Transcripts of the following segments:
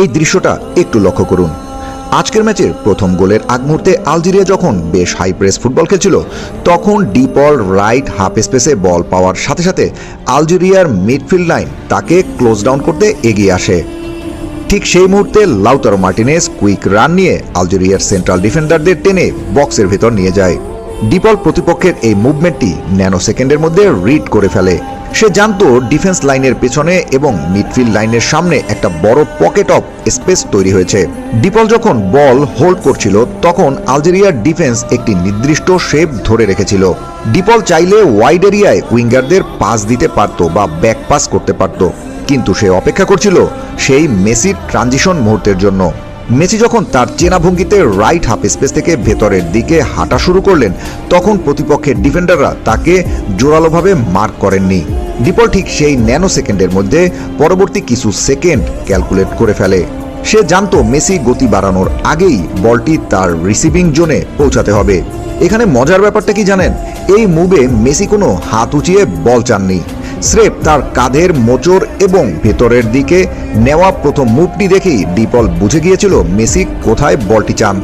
এই দৃশ্যটা একটু লক্ষ্য করুন। আজকের ম্যাচের প্রথম গোলের আগ মুহূর্তে আলজেরিয়া যখন বেশ হাই প্রেস ফুটবল খেলছিল, তখন ডিপল রাইট হাফ স্পেসে বল পাওয়ার সাথে সাথে আলজেরিয়ার মিডফিল্ড লাইন তাকে ক্লোজ ডাউন করতে এগিয়ে আসে। ঠিক সেই মুহূর্তে লাউতারো মার্টিনেজ কুইক রান নিয়ে আলজেরিয়ার সেন্ট্রাল ডিফেন্ডারদের টেনে বক্সের ভেতর নিয়ে যায়। ডিপল প্রতিপক্ষের এই মুভমেন্টটি ন্যানো সেকেন্ডের মধ্যে রিড করে ফেলে। সে জানতো ডিফেন্স লাইনের পেছনে এবং মিডফিল্ড লাইনের সামনে একটা বড় পকেট অফ স্পেস তৈরি হয়েছে। ডিপল যখন বল হোল্ড করছিল, তখন আলজেরিয়ার ডিফেন্স একটি নির্দিষ্ট শেপ ধরে রেখেছিল। ডিপল চাইলে ওয়াইড এরিয়ায় উইঙ্গারদের পাস দিতে পারত বা ব্যাক পাস করতে পারত, কিন্তু সে অপেক্ষা করছিল সেই মেসির ট্রানজিশন মুহূর্তের জন্য। মেসি যখন তার চেনা ভঙ্গিতে রাইট হাফ স্পেস থেকে ভেতরের দিকে হাঁটা শুরু করলেন, তখন প্রতিপক্ষের ডিফেন্ডাররা তাকে জোরালোভাবে মার্ক করেননি। ডিপল ঠিক সেই ন্যানো সেকেন্ডের মধ্যে পরবর্তী কিছু সেকেন্ড ক্যালকুলেট করে ফেলে। সে জানতো মেসি গতি বাড়ানোর আগেই বলটি তার রিসিভিং জোনে পৌঁছাতে হবে। এখানে মজার ব্যাপারটা কি জানেন? এই মুভে মেসি কোনো হাত উঁচিয়ে বল চাননি। স্রেফ তার কাঁধের মোচড় এবং ভেতরের দিকে নেওয়া প্রথম মুভটি দেখেই ডিপল বুঝে গিয়েছিল মেসি কোথায় বলটি চান।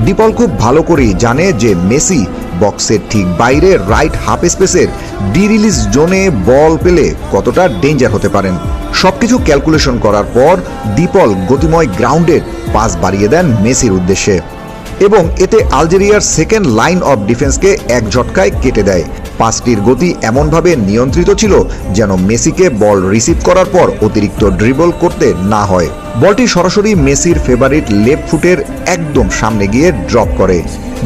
ডিপল খুব ভালো করেই জানে যে মেসি বক্সের ঠিক বাইরে রাইট হাফ স্পেসের ডি রিলিজ জোনে বল পেলে কতটা ডেঞ্জার হতে পারেন। সবকিছু ক্যালকুলেশন করার পর ডিপল গতিময় গ্রাউন্ডের পাস বাড়িয়ে দেন মেসির উদ্দেশ্যে এবং এতে আলজেরিয়ার সেকেন্ড লাইন অফ ডিফেন্সকে এক ঝটকায় কেটে দেয়। পাসটির গতি এমনভাবে নিয়ন্ত্রিত ছিল যেন মেসিকে বল রিসিভ করার পর অতিরিক্ত ড্রিবল করতে না হয়। বলটি সরাসরি মেসির ফেভারিট লেফট ফুটের একদম সামনে গিয়ে ড্রপ করে,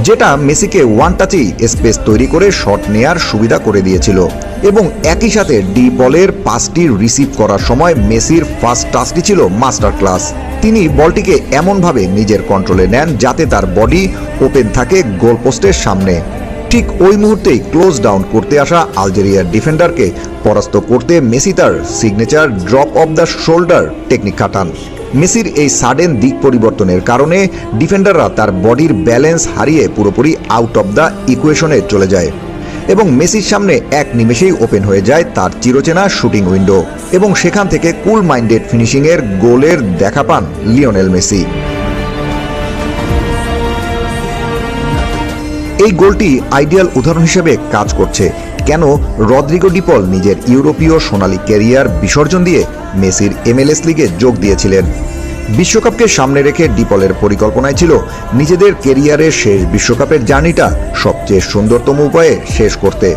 যেটা মেসিকে ওয়ান টাচেই স্পেস তৈরি করে শট নেয়ার সুবিধা করে দিয়েছিল। এবং একই সাথে ডি বলের পাসটি রিসিভ করার সময় মেসির ফার্স্ট টাচটি ছিল মাস্টার ক্লাস। তিনি বলটিকে এমনভাবে নিজের কন্ট্রোলে নেন যাতে তার বডি ওপেন থাকে গোলপোস্টের সামনে। ঠিক ওই মুহূর্তেই ক্লোজ ডাউন করতে আসা আলজেরিয়ার ডিফেন্ডারকে পরাস্ত করতে মেসি তার signature drop of the shoulder technique খাটান। মেসির এই সাডেন দিক পরিবর্তনের কারণে ডিফেন্ডাররা তার বডির ব্যালেন্স হারিয়ে পুরোপুরি আউট অফ দ্য ইকুয়েশনে চলে যায় এবং মেসির সামনে এক নিমেষেই ওপেন হয়ে যায় তার চিরচেনা শুটিং উইন্ডো এবং সেখান থেকে কুল মাইন্ডেড ফিনিশিংয়ের গোলের দেখা পান লিওনেল মেসি। এই গোলটি আইডিয়াল উদাহরণ হিসেবে কাজ করছে কেন রদ্রিগো ডিপল নিজের ইউরোপীয় সোনালী ক্যারিয়ার বিসর্জন দিয়ে মেসির MLS লিগে যোগ দিয়েছিলেন। বিশ্বকাপকে সামনে রেখে ডিপলের পরিকল্পনায় ছিল নিজেদের ক্যারিয়ারের শেষ বিশ্বকাপের জার্নিটা সবচেয়ে সুন্দরতম উপায়ে শেষ করতে,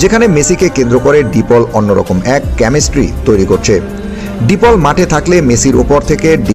যেখানে মেসিকে কেন্দ্র করে ডিপল অন্যরকম এক কেমিস্ট্রি তৈরি করছে। ডিপল মাঠে থাকলে মেসির ওপর থেকে